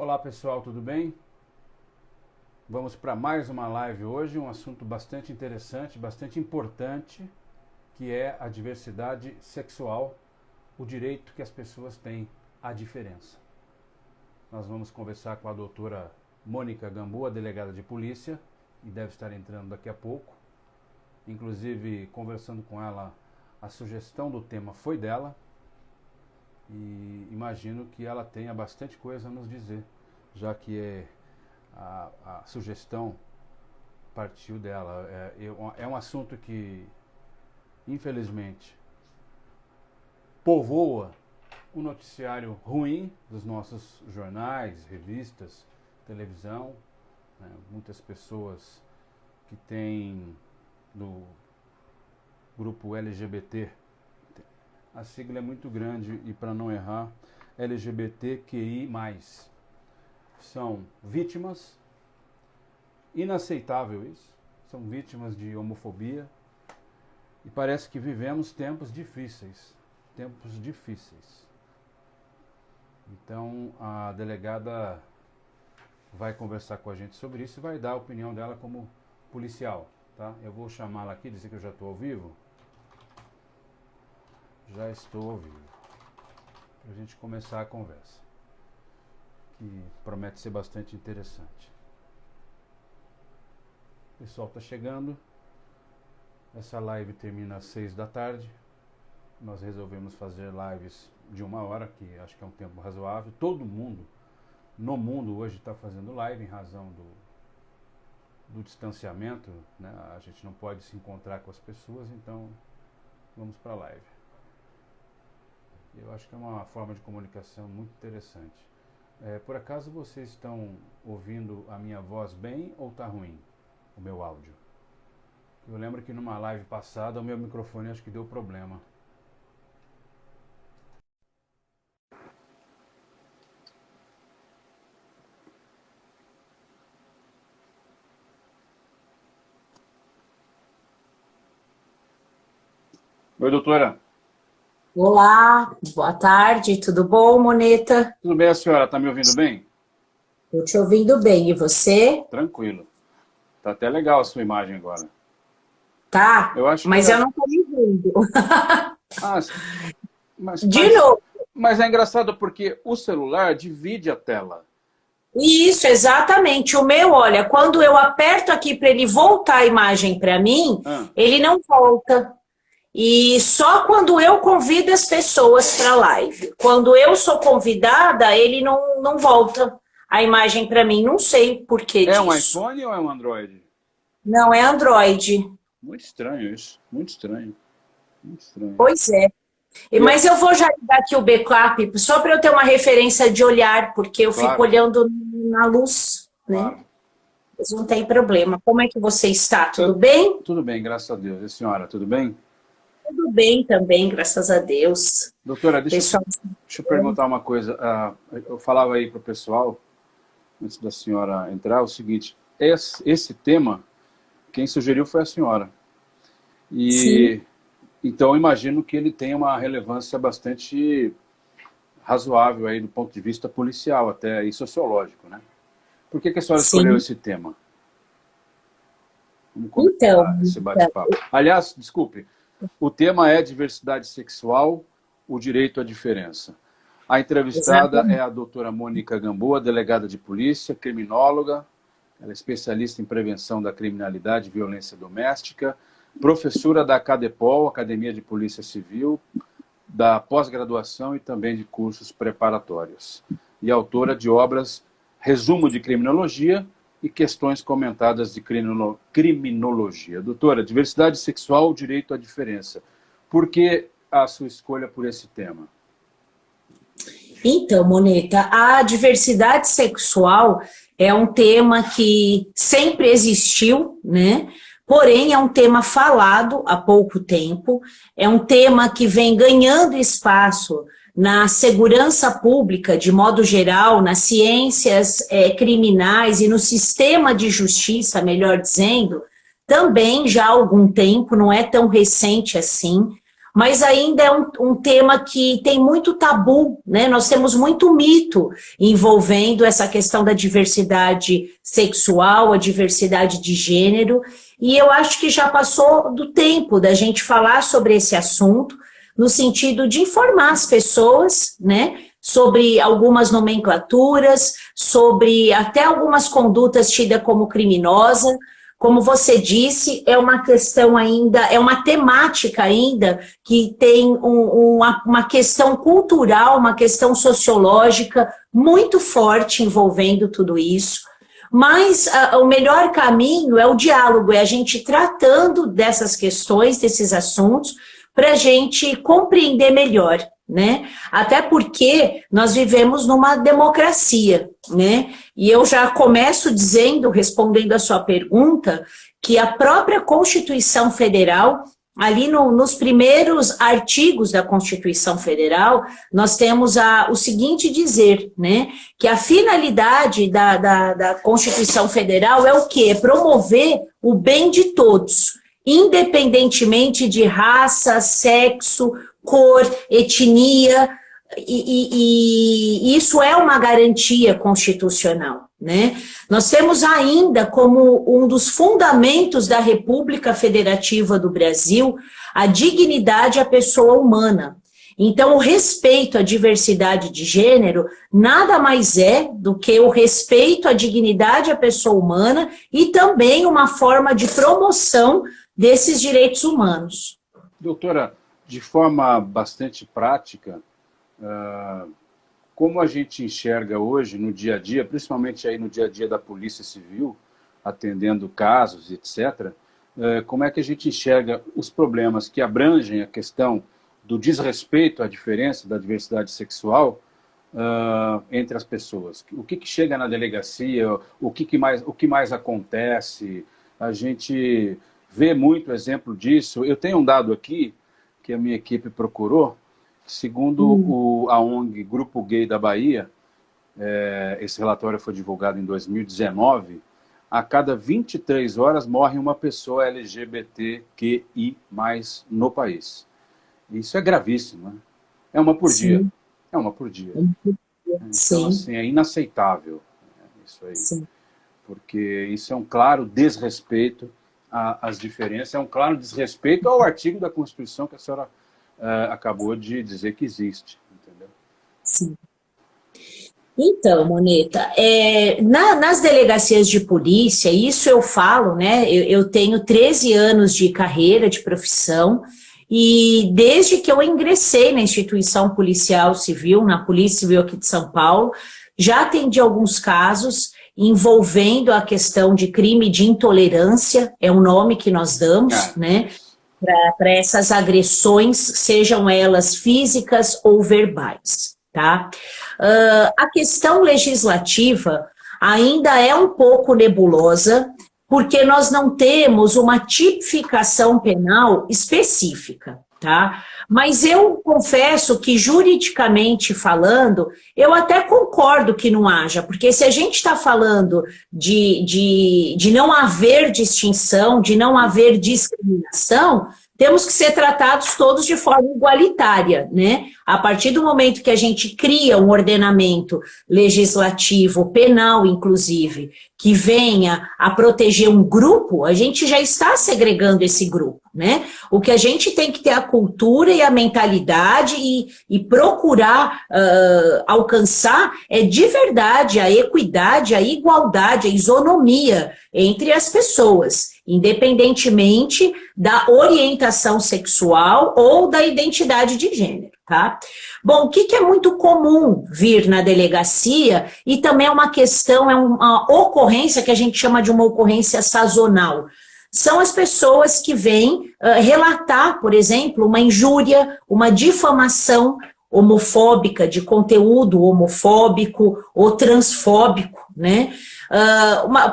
Olá pessoal, tudo bem? Vamos para mais uma live hoje, um assunto bastante interessante, bastante importante, que é a diversidade sexual, o direito que as pessoas têm à diferença. Nós vamos conversar com a doutora Mônica Gamboa, delegada de polícia, e deve estar entrando daqui a pouco. Inclusive, conversando com ela, a sugestão do tema foi dela, e imagino que ela tenha bastante coisa a nos dizer, já que a sugestão partiu dela. É um assunto que, infelizmente, povoa o noticiário ruim dos nossos jornais, revistas, televisão, né? Muitas pessoas que têm do grupo LGBT, a sigla é muito grande e, para não errar, LGBTQI+. São vítimas, inaceitável isso, são vítimas de homofobia e parece que vivemos tempos difíceis. Então a delegada vai conversar com a gente sobre isso e vai dar a opinião dela como policial, tá? Eu vou chamá-la aqui, dizer que eu já estou ao vivo. Já estou ao vivo, para a gente começar a conversa, que promete ser bastante interessante. O pessoal está chegando, essa live termina às 6 da tarde, nós resolvemos fazer lives de 1 hora, que acho que é um tempo razoável. Todo mundo no mundo hoje está fazendo live em razão do distanciamento, né? A gente não pode se encontrar com as pessoas, então vamos para a live. Eu acho que é uma forma de comunicação muito interessante. Por acaso vocês estão ouvindo a minha voz bem ou está ruim o meu áudio? Eu lembro que numa live passada o meu microfone acho que deu problema. Oi, doutora. Olá, boa tarde, tudo bom, Moneta? Tudo bem, a senhora? Está me ouvindo bem? Estou te ouvindo bem, e você? Tranquilo. Tá até legal a sua imagem agora. Tá, Eu acho mas que... eu não estou me vendo. Ah, mas, De novo. Mas é engraçado porque o celular divide a tela. Isso, exatamente. O meu, olha, quando eu aperto aqui para ele voltar a imagem para mim, ele não volta. E só quando eu convido as pessoas para a live. Quando eu sou convidada, ele não volta a imagem para mim. Não sei por que disso. É um iPhone ou é um Android? Não, é Android. Muito estranho isso, muito estranho. Muito estranho. Pois é. Mas eu vou já dar aqui o backup, só para eu ter uma referência de olhar, porque eu fico olhando na luz, né? Mas não tem problema. Como é que você está? Tudo bem? Tudo bem, graças a Deus. E a senhora, tudo bem? Tudo bem também, graças a Deus. Doutora, deixa eu perguntar uma coisa. Eu falava aí para o pessoal, antes da senhora entrar, o seguinte: esse tema, quem sugeriu foi a senhora. Sim. Então eu imagino que ele tenha uma relevância bastante razoável aí do ponto de vista policial, até e sociológico, né? Por que a senhora escolheu esse tema? Vamos começar esse bate-papo. Aliás, desculpe, o tema é diversidade sexual, o direito à diferença. A entrevistada é a doutora Mônica Gamboa, delegada de polícia, criminóloga, ela é especialista em prevenção da criminalidade e violência doméstica, professora da Acadepol, Academia de Polícia Civil, da pós-graduação e também de cursos preparatórios. E autora de obras Resumo de Criminologia e Questões Comentadas de Criminologia. Doutora, diversidade sexual, direito à diferença. Por que a sua escolha por esse tema? Então, Moneta, a diversidade sexual é um tema que sempre existiu, né? Porém, é um tema falado há pouco tempo, é um tema que vem ganhando espaço na segurança pública, de modo geral, nas ciências criminais e no sistema de justiça, melhor dizendo, também já há algum tempo, não é tão recente assim. mas ainda é um tema que tem muito tabu, né? Nós temos muito mito envolvendo essa questão da diversidade sexual, a diversidade de gênero, e eu acho que já passou do tempo da gente falar sobre esse assunto, no sentido de informar as pessoas, né, sobre algumas nomenclaturas, sobre até algumas condutas tidas como criminosas. Como você disse, é uma questão ainda, é uma temática ainda que tem uma questão cultural, uma questão sociológica muito forte envolvendo tudo isso. Mas o melhor caminho é o diálogo, é a gente tratando dessas questões, desses assuntos, para a gente compreender melhor, né? Até porque nós vivemos numa democracia, né? E eu já começo dizendo, respondendo a sua pergunta, que a própria Constituição Federal, ali nos primeiros artigos da Constituição Federal, nós temos o seguinte dizer, né? Que a finalidade da Constituição Federal é o quê? É promover o bem de todos, independentemente de raça, sexo, cor, etnia, e isso é uma garantia constitucional, né? Nós temos ainda como um dos fundamentos da República Federativa do Brasil a dignidade à pessoa humana. Então, o respeito à diversidade de gênero nada mais é do que o respeito à dignidade à pessoa humana e também uma forma de promoção desses direitos humanos. Doutora, de forma bastante prática, como a gente enxerga hoje no dia a dia, principalmente aí no dia a dia da Polícia Civil, atendendo casos, etc., como é que a gente enxerga os problemas que abrangem a questão do desrespeito à diferença, da diversidade sexual entre as pessoas? O que chega na delegacia, o que mais acontece? A gente vê muito exemplo disso. Eu tenho um dado aqui que a minha equipe procurou, segundo a ONG Grupo Gay da Bahia, esse relatório foi divulgado em 2019, a cada 23 horas morre uma pessoa LGBTQI+, no país. Isso é gravíssimo, né? É uma por dia. É uma por dia. Então, assim, é inaceitável isso aí. Sim. Porque isso é um claro desrespeito às diferenças, é um claro desrespeito ao artigo da Constituição que a senhora acabou de dizer que existe, entendeu? Sim. Então, Moneta, nas delegacias de polícia, isso eu falo, né? Eu tenho 13 anos de carreira, de profissão, e desde que eu ingressei na instituição policial civil, na Polícia Civil aqui de São Paulo, já atendi alguns casos envolvendo a questão de crime de intolerância, é o nome que nós damos, né? Para essas agressões, sejam elas físicas ou verbais, tá? A questão legislativa ainda é um pouco nebulosa, porque nós não temos uma tipificação penal específica, tá? Mas eu confesso que, juridicamente falando, eu até concordo que não haja, porque se a gente está falando de não haver distinção, de não haver discriminação, temos que ser tratados todos de forma igualitária, né? A partir do momento que a gente cria um ordenamento legislativo, penal inclusive, que venha a proteger um grupo, a gente já está segregando esse grupo, né? O que a gente tem que ter a cultura e a mentalidade e procurar alcançar é de verdade a equidade, a igualdade, a isonomia entre as pessoas, independentemente da orientação sexual ou da identidade de gênero, tá? Bom, o que é muito comum vir na delegacia e também é uma questão, é uma ocorrência que a gente chama de uma ocorrência sazonal. São as pessoas que vêm relatar, por exemplo, uma injúria, uma difamação homofóbica, de conteúdo homofóbico ou transfóbico, né?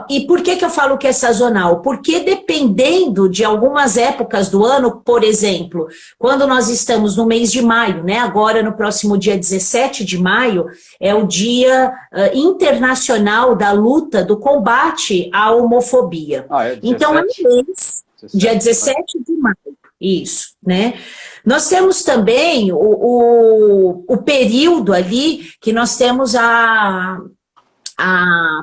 E por que eu falo que é sazonal? Porque dependendo de algumas épocas do ano, por exemplo, quando nós estamos no mês de maio, né? Agora no próximo dia 17 de maio, é o Dia Internacional da Luta do Combate à Homofobia. Então, é um mês, dia 17 de maio. isso, né? Nós temos também o período ali que nós temos a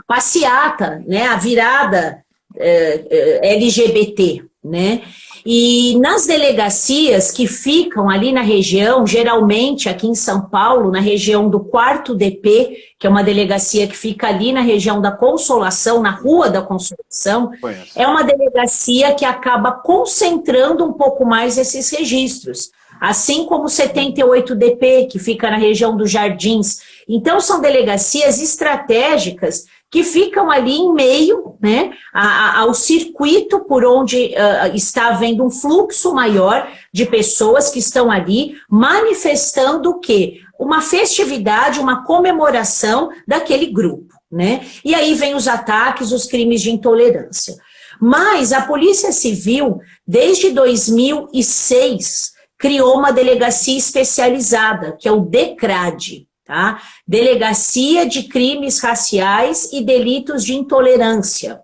passeata, né? A virada LGBT, né? E nas delegacias que ficam ali na região, geralmente aqui em São Paulo, na região do 4º DP, que é uma delegacia que fica ali na região da Consolação, na Rua da Consolação, é uma delegacia que acaba concentrando um pouco mais esses registros. Assim como o 78 DP, que fica na região dos Jardins. Então, são delegacias estratégicas que ficam ali em meio, né, ao circuito por onde está havendo um fluxo maior de pessoas que estão ali manifestando o quê? Uma festividade, uma comemoração daquele grupo, né? E aí vem os ataques, os crimes de intolerância. Mas a Polícia Civil, desde 2006, criou uma delegacia especializada, que é o DECRAD, tá? Delegacia de Crimes Raciais e Delitos de Intolerância.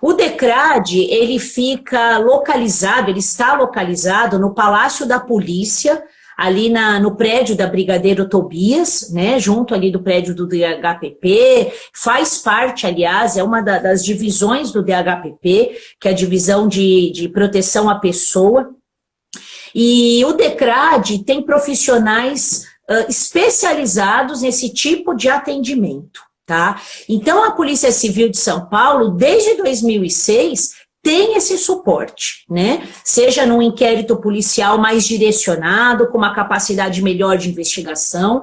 O DECRAD, ele está localizado no Palácio da Polícia, ali no prédio da Brigadeiro Tobias, né, junto ali do prédio do DHPP, faz parte, aliás, é uma das divisões do DHPP, que é a divisão de proteção à pessoa. E o DECRAD tem profissionais especializados nesse tipo de atendimento, tá? Então, a Polícia Civil de São Paulo, desde 2006, tem esse suporte, né? Seja num inquérito policial mais direcionado, com uma capacidade melhor de investigação,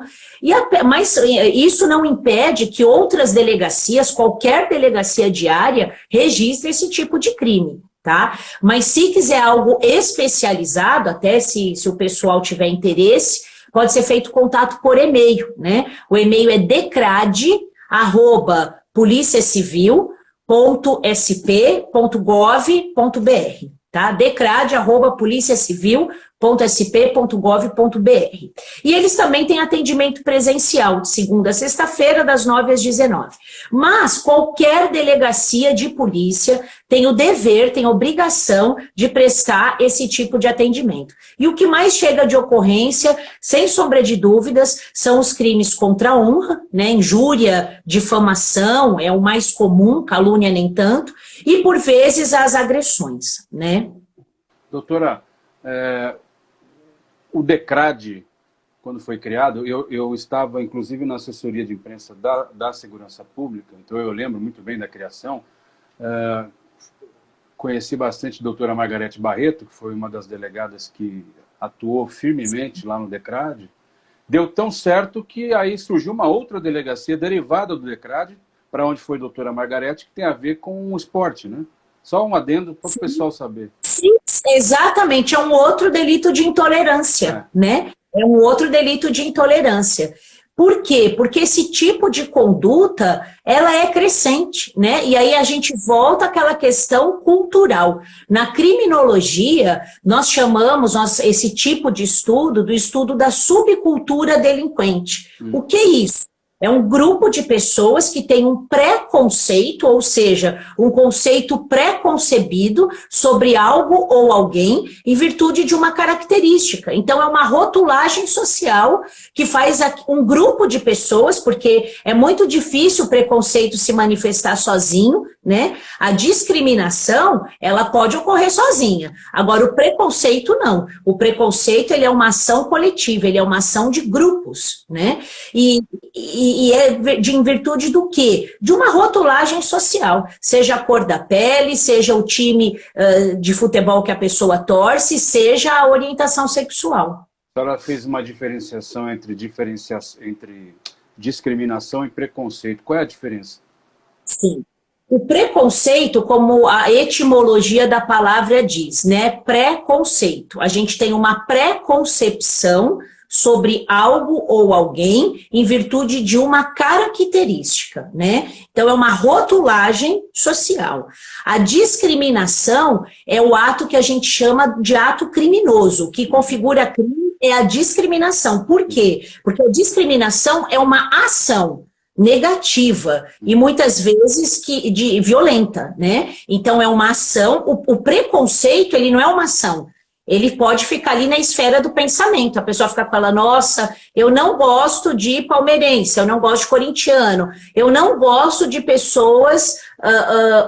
mas isso não impede que outras delegacias, qualquer delegacia diária, registre esse tipo de crime. Tá? Mas se quiser algo especializado, até se o pessoal tiver interesse, pode ser feito contato por e-mail, né? O e-mail é decrad@policiacivil.sp.gov.br, tá? decrad@policiacivil.sp.gov.br. E eles também têm atendimento presencial, de segunda a sexta-feira, das 9 às 19. Mas qualquer delegacia de polícia tem o dever, tem a obrigação de prestar esse tipo de atendimento. E o que mais chega de ocorrência, sem sombra de dúvidas, são os crimes contra a honra, né? Injúria, difamação é o mais comum, calúnia nem tanto, e por vezes as agressões, né? Doutora, o DECRAD, quando foi criado, eu estava inclusive na assessoria de imprensa da Segurança Pública, então eu lembro muito bem da criação. Conheci bastante a doutora Margarete Barreto, que foi uma das delegadas que atuou firmemente lá no DECRAD. Deu tão certo que aí surgiu uma outra delegacia derivada do DECRAD, para onde foi a doutora Margarete, que tem a ver com o esporte, né? Só um adendo para o pessoal saber. Sim, exatamente, é um outro delito de intolerância, né? É um outro delito de intolerância. Por quê? Porque esse tipo de conduta, ela é crescente, né? E aí a gente volta àquela questão cultural. Na criminologia, nós chamamos esse tipo de estudo do estudo da subcultura delinquente. O que é isso? É um grupo de pessoas que tem um preconceito, ou seja, um conceito pré-concebido sobre algo ou alguém em virtude de uma característica. Então, é uma rotulagem social que faz um grupo de pessoas, porque é muito difícil o preconceito se manifestar sozinho, né? A discriminação, ela pode ocorrer sozinha. Agora, o preconceito não. O preconceito, ele é uma ação coletiva, ele é uma ação de grupos, né? E é em virtude do quê? De uma rotulagem social, seja a cor da pele, seja o time de futebol que a pessoa torce, seja a orientação sexual. A senhora fez uma diferenciação entre discriminação e preconceito. Qual é a diferença? Sim. O preconceito, como a etimologia da palavra diz, né? Preconceito. A gente tem uma preconcepção sobre algo ou alguém em virtude de uma característica, né? Então, é uma rotulagem social. A discriminação é o ato que a gente chama de ato criminoso. O que configura crime é a discriminação. Por quê? Porque a discriminação é uma ação negativa e muitas vezes violenta, né? Então, é uma ação. O preconceito, ele não é uma ação. ele pode ficar ali na esfera do pensamento. A pessoa fica falando, nossa, eu não gosto de palmeirense, eu não gosto de corintiano, eu não gosto de pessoas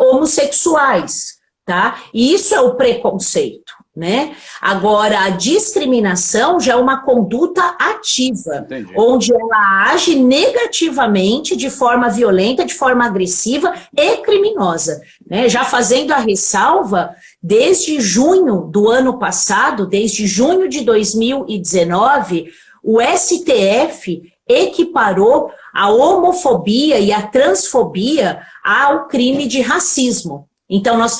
homossexuais, tá? E isso é o preconceito, né? Agora, a discriminação já é uma conduta ativa, Entendi. Onde ela age negativamente, de forma violenta, de forma agressiva e criminosa, né? Já fazendo a ressalva, desde junho do ano passado, desde junho de 2019, o STF equiparou a homofobia e a transfobia ao crime de racismo. Então, nós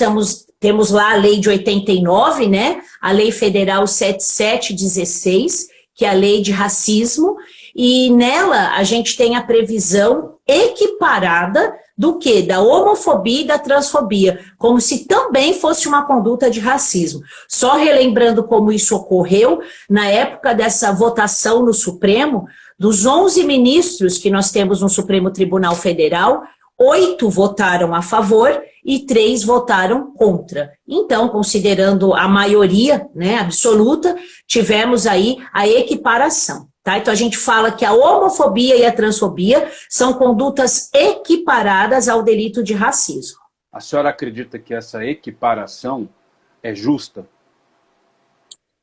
temos lá a lei de 89, né? A lei federal 7716, que é a lei de racismo, e nela a gente tem a previsão equiparada do quê? Da homofobia e da transfobia, como se também fosse uma conduta de racismo. Só relembrando como isso ocorreu, na época dessa votação no Supremo, dos 11 ministros que nós temos no Supremo Tribunal Federal, 8 votaram a favor e 3 votaram contra. Então, considerando a maioria, né, absoluta, tivemos aí a equiparação. Tá? Então, a gente fala que a homofobia e a transfobia são condutas equiparadas ao delito de racismo. A senhora acredita que essa equiparação é justa?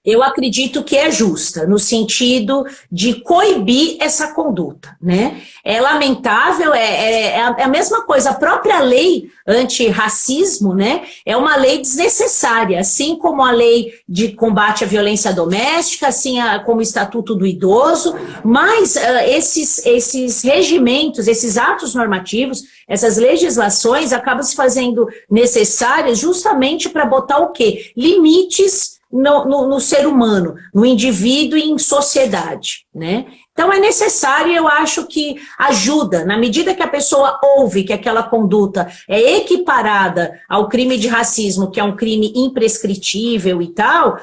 Eu acredito que é justa, no sentido de coibir essa conduta, né? É lamentável, é a mesma coisa, a própria lei antirracismo, né? É uma lei desnecessária, assim como a lei de combate à violência doméstica, assim como o Estatuto do Idoso, mas esses regimentos, esses atos normativos, essas legislações acabam se fazendo necessárias justamente para botar o quê? Limites no ser humano, no indivíduo e em sociedade, né? Então é necessário, eu acho que ajuda, na medida que a pessoa ouve que aquela conduta é equiparada ao crime de racismo, que é um crime imprescritível e tal,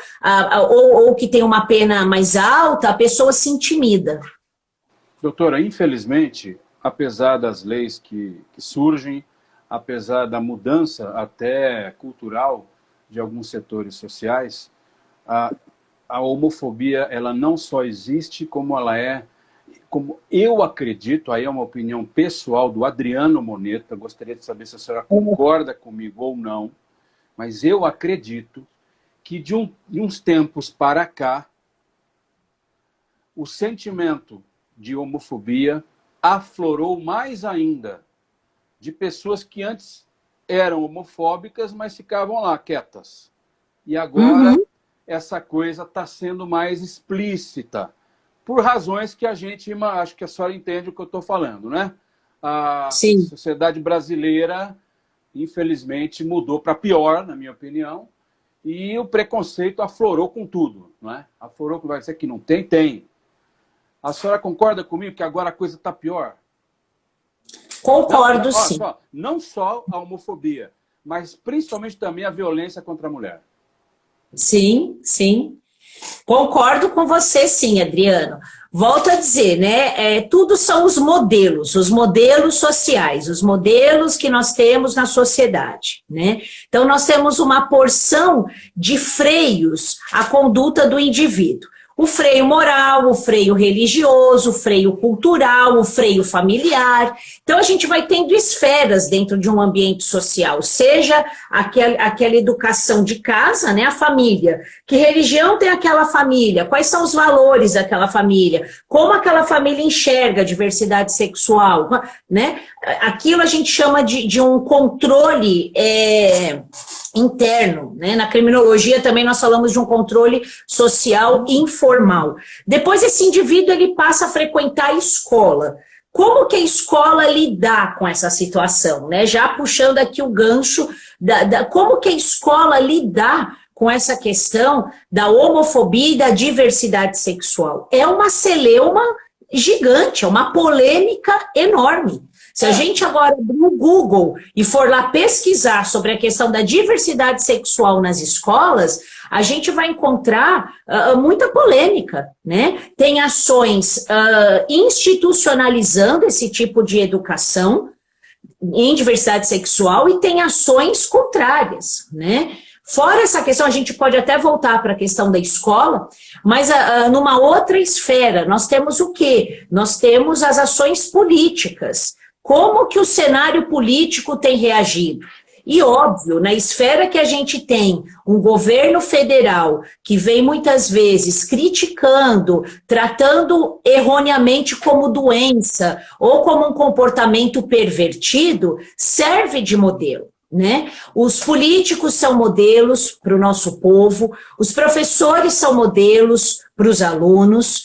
ou que tem uma pena mais alta, a pessoa se intimida. Doutora, infelizmente, apesar das leis que surgem, apesar da mudança até cultural de alguns setores sociais, a homofobia, ela não só existe, como ela é, como eu acredito, aí é uma opinião pessoal do Adriano Moneta, gostaria de saber se a senhora concorda comigo ou não, mas eu acredito que de uns tempos para cá, o sentimento de homofobia aflorou mais ainda de pessoas que antes eram homofóbicas, mas ficavam lá quietas. E agora essa coisa está sendo mais explícita, por razões que a gente, acho que a senhora entende o que eu estou falando, né? A Sim. sociedade brasileira, infelizmente, mudou para pior, na minha opinião, e o preconceito aflorou com tudo, não é? Aflorou com, vai dizer que não tem, tem. A senhora concorda comigo que agora a coisa está pior? Concordo, sim. Não só a homofobia, mas principalmente também a violência contra a mulher. Sim, sim. Concordo com você, sim, Adriano. Volto a dizer, né? Tudo são os modelos sociais, os modelos que nós temos na sociedade, né? Então, nós temos uma porção de freios à conduta do indivíduo. O freio moral, o freio religioso, o freio cultural, o freio familiar. Então, a gente vai tendo esferas dentro de um ambiente social, seja aquela educação de casa, né, a família. Que religião tem aquela família? Quais são os valores daquela família? Como aquela família enxerga a diversidade sexual? Né? Aquilo a gente chama de um controle interno, né? Na criminologia também nós falamos de um controle social informal. Depois esse indivíduo ele passa a frequentar a escola. Como que a escola lida com essa situação, né? Já puxando aqui o gancho, como que a escola lida com essa questão da homofobia e da diversidade sexual? É uma celeuma gigante, é uma polêmica enorme. Se a gente agora abrir o Google e for lá pesquisar sobre a questão da diversidade sexual nas escolas, a gente vai encontrar muita polêmica, né? Tem ações institucionalizando esse tipo de educação em diversidade sexual e tem ações contrárias, né? Fora essa questão, a gente pode até voltar para a questão da escola, mas numa outra esfera, nós temos o quê? Nós temos as ações políticas. Como que o cenário político tem reagido? E óbvio, na esfera que a gente tem um governo federal que vem muitas vezes criticando, tratando erroneamente como doença ou como um comportamento pervertido, serve de modelo, né? Os políticos são modelos para o nosso povo, os professores são modelos para os alunos.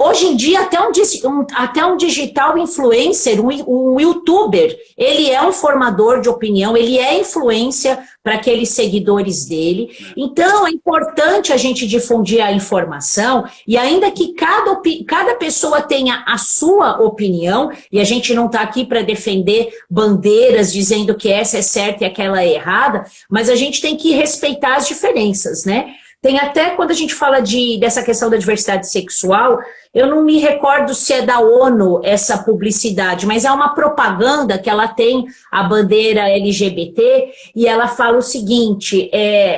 Hoje em dia, até um digital influencer, um youtuber, ele é um formador de opinião, ele é influência para aqueles seguidores dele. Então, é importante a gente difundir a informação, e ainda que cada pessoa tenha a sua opinião, e a gente não está aqui para defender bandeiras dizendo que essa é certa e aquela é errada, mas a gente tem que respeitar as diferenças, né? Tem até, quando a gente fala dessa questão da diversidade sexual, eu não me recordo se é da ONU essa publicidade, mas é uma propaganda que ela tem a bandeira LGBT e ela fala o seguinte,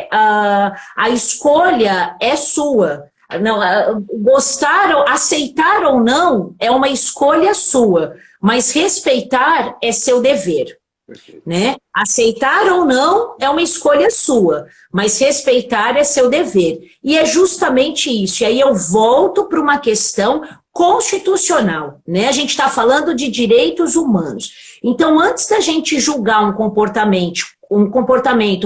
a escolha é sua. Não, gostar, aceitar ou não é uma escolha sua, mas respeitar é seu dever. Né? Aceitar ou não é uma escolha sua, mas respeitar é seu dever. E é justamente isso. E aí eu volto para uma questão constitucional, né? A gente está falando de direitos humanos. Então, antes da gente julgar um comportamento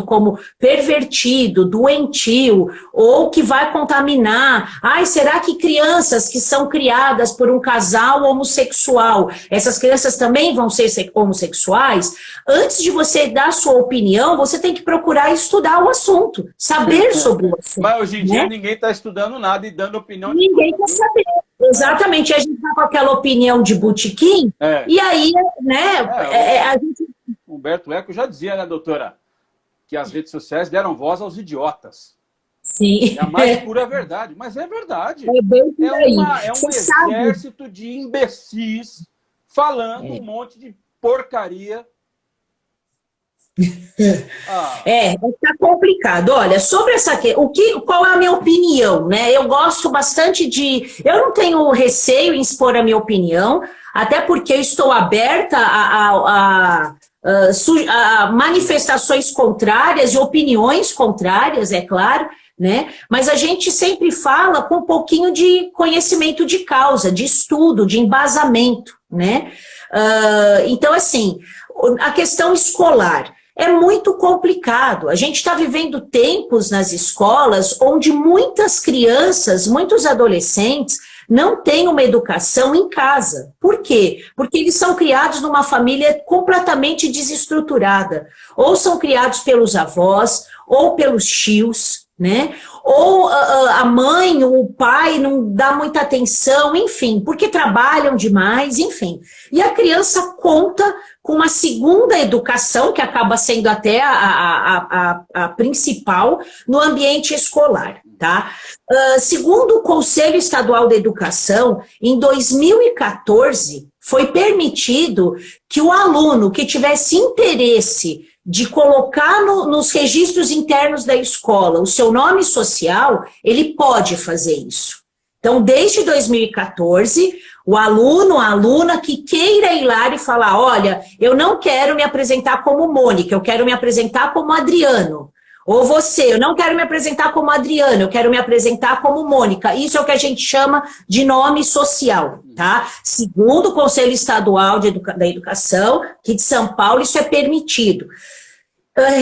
como pervertido, doentio, ou que vai contaminar. Será que crianças que são criadas por um casal homossexual, essas crianças também vão ser homossexuais? Antes de você dar sua opinião, você tem que procurar estudar o assunto, saber sobre o assunto. Mas hoje em dia ninguém está estudando nada e dando opinião. Ninguém quer saber. Exatamente. A gente está com aquela opinião de botequim, e aí, né, a gente... Humberto Eco já dizia, né, doutora, que as redes sociais deram voz aos idiotas. Sim. É a mais pura verdade, mas é verdade. É um exército de imbecis falando um monte de porcaria. Tá complicado. Olha, sobre qual é a minha opinião, né? Eu gosto bastante eu não tenho receio em expor a minha opinião, até porque eu estou aberta a manifestações contrárias e opiniões contrárias, é claro, né? Mas a gente sempre fala com um pouquinho de conhecimento de causa, de estudo, de embasamento, né? Então, assim, a questão escolar é muito complicado. A gente está vivendo tempos nas escolas onde muitas crianças, muitos adolescentes não têm uma educação em casa. Por quê? Porque eles são criados numa família completamente desestruturada. Ou são criados pelos avós, ou pelos tios, né? Ou a mãe, o pai não dá muita atenção, enfim, porque trabalham demais, enfim. E a criança conta com uma segunda educação, que acaba sendo até a principal, no ambiente escolar, tá? Segundo o Conselho Estadual da Educação, em 2014, foi permitido que o aluno que tivesse interesse de colocar nos registros internos da escola o seu nome social, ele pode fazer isso. Então, desde 2014, o aluno, a aluna que queira ir lá e falar, olha, eu não quero me apresentar como Mônica, eu quero me apresentar como Adriano. Ou você, eu não quero me apresentar como Adriano, eu quero me apresentar como Mônica. Isso é o que a gente chama de nome social, tá? Segundo o Conselho Estadual da Educação, aqui de São Paulo, isso é permitido.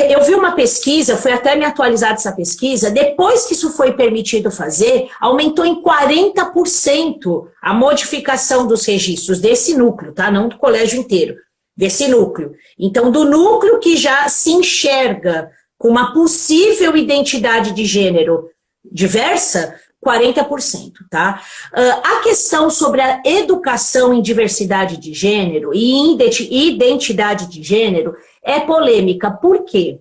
Eu vi uma pesquisa, foi até me atualizar essa pesquisa, depois que isso foi permitido fazer, aumentou em 40% a modificação dos registros desse núcleo, tá? Não do colégio inteiro, desse núcleo. Então, do núcleo que já se enxerga com uma possível identidade de gênero diversa, 40%, tá? A questão sobre a educação em diversidade de gênero e identidade de gênero é polêmica. Por quê?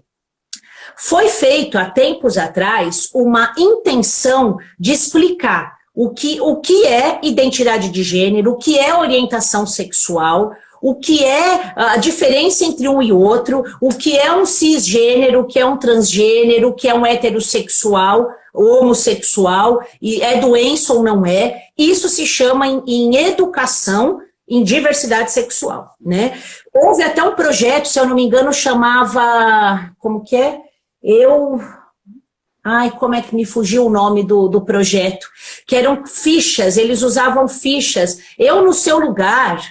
Foi feito há tempos atrás uma intenção de explicar o que é identidade de gênero, o que é orientação sexual, o que é a diferença entre um e outro, o que é um cisgênero, o que é um transgênero, o que é um heterossexual, homossexual, e é doença ou não é. Isso se chama em educação em diversidade sexual, né? Houve até um projeto, se eu não me engano, chamava... Como que é? Ai, como é que me fugiu o nome do projeto? Que eram fichas, eles usavam fichas. Eu no seu lugar,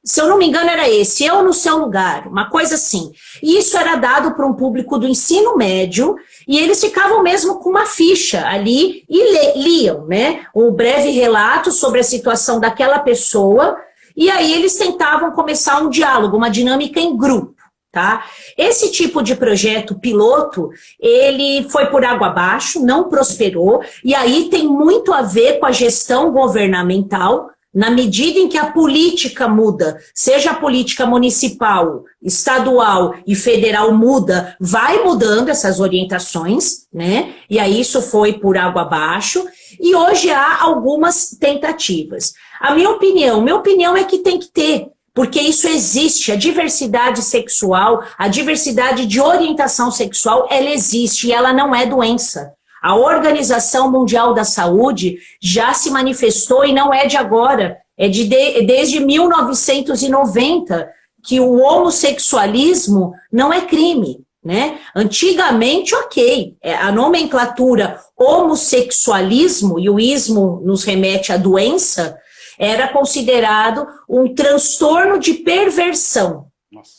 se eu não me engano era esse, eu no seu lugar, uma coisa assim. E isso era dado para um público do ensino médio, e eles ficavam mesmo com uma ficha ali e liam, né? Um breve relato sobre a situação daquela pessoa, e aí eles tentavam começar um diálogo, uma dinâmica em grupo. Tá? Esse tipo de projeto piloto, ele foi por água abaixo, não prosperou, e aí tem muito a ver com a gestão governamental, na medida em que a política muda, seja a política municipal, estadual e federal muda, vai mudando essas orientações, né? E aí isso foi por água abaixo, e hoje há algumas tentativas. A minha opinião é que tem que ter, porque isso existe, a diversidade sexual, a diversidade de orientação sexual, ela existe e ela não é doença. A Organização Mundial da Saúde já se manifestou e não é de agora, desde 1990 que o homossexualismo não é crime, né? Antigamente, ok, a nomenclatura homossexualismo, e o ismo nos remete à doença, era considerado um transtorno de perversão,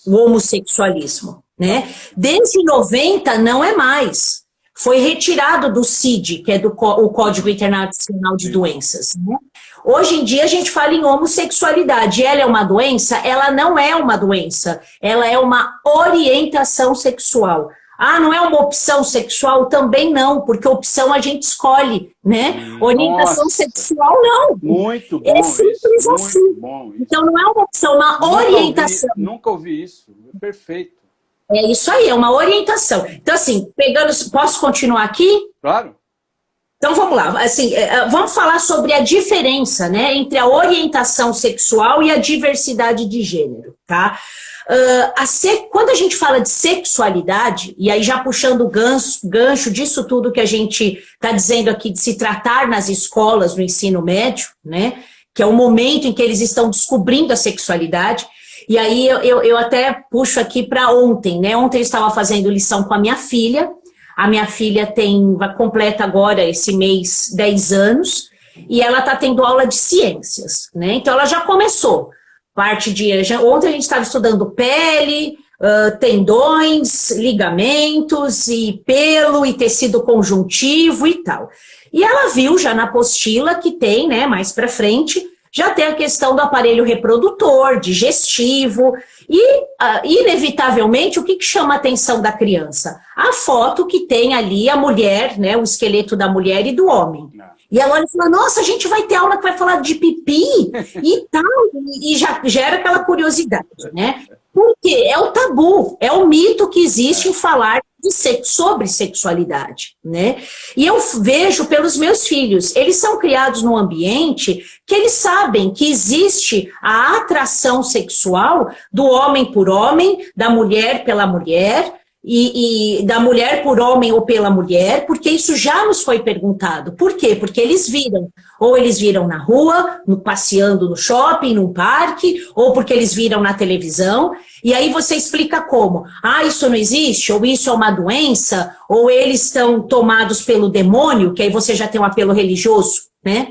o homossexualismo, né? Desde 90 não é mais. Foi retirado do CID, que é o Código Internacional de Doenças, né? Hoje em dia a gente fala em homossexualidade. Ela é uma doença? Ela não é uma doença. Ela é uma orientação sexual. Ah, não é uma opção sexual? Também não, porque opção a gente escolhe, né? Orientação sexual, não. Muito bom. É simples assim. Então não é uma opção, uma orientação. Nunca ouvi isso. Perfeito. É isso aí, é uma orientação. Então, assim, posso continuar aqui? Claro. Então, vamos lá. Assim, vamos falar sobre a diferença, né, entre a orientação sexual e a diversidade de gênero, tá? Quando a gente fala de sexualidade, e aí já puxando o gancho disso tudo que a gente está dizendo aqui de se tratar nas escolas, no ensino médio, né, que é o momento em que eles estão descobrindo a sexualidade, e aí eu até puxo aqui para ontem, né? Ontem eu estava fazendo lição com a minha filha completa agora esse mês 10 anos, e ela está tendo aula de ciências, né? Então ela já começou. Ontem a gente estava estudando pele, tendões, ligamentos, e pelo, e tecido conjuntivo e tal. E ela viu já na apostila que tem, né, mais para frente, já tem a questão do aparelho reprodutor, digestivo, e, inevitavelmente, o que chama a atenção da criança? A foto que tem ali a mulher, né, o esqueleto da mulher e do homem. E ela olha e fala, nossa, a gente vai ter aula que vai falar de pipi e tal, e já gera aquela curiosidade, né? Porque é o tabu, é o mito que existe em falar sobre sexualidade, né? E eu vejo pelos meus filhos, eles são criados num ambiente que eles sabem que existe a atração sexual do homem por homem, da mulher pela mulher, e da mulher por homem ou pela mulher, porque isso já nos foi perguntado. Por quê? Porque eles viram. Ou eles viram na rua, passeando no shopping, num parque, ou porque eles viram na televisão. E aí você explica como. Ah, isso não existe? Ou isso é uma doença? Ou eles estão tomados pelo demônio? Que aí você já tem um apelo religioso, né?